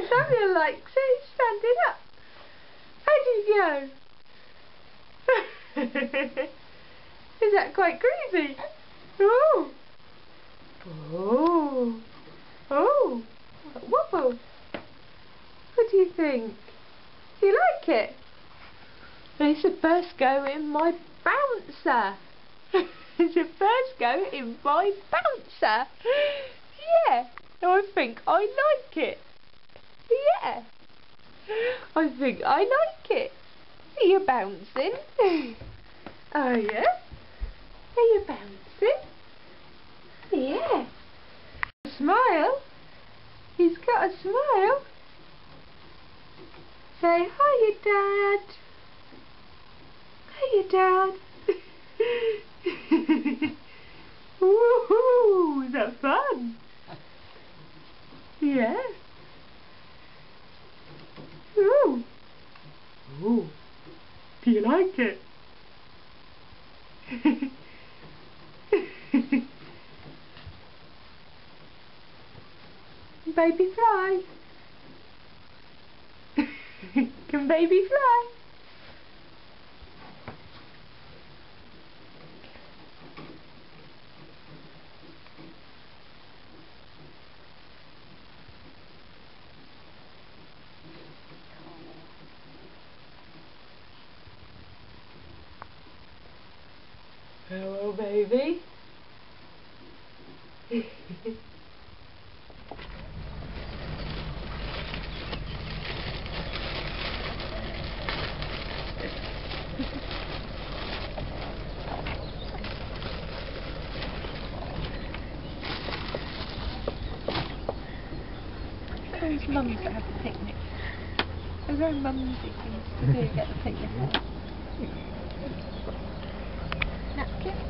Samuel likes it. He's standing up. How do you go? Is that quite crazy? Oh. Oh. Oh. Wobble. What do you think? Do you like it? It's the first go in my bouncer. It's the first go in my bouncer. Yeah. I think I like it. Yeah. I think I like it. Are you bouncing? Oh yeah? Are you bouncing? Yeah. Smile. He's got a smile. Say hiya, Dad. Hiya, Dad. Woohoo! Is that fun? Yeah. Ooh. Ooh. Do you like it? Baby fly. Can baby fly? Hello, baby. Those mums that have the picnic. Those very mumsy things to do, get the picnic out. Napkin?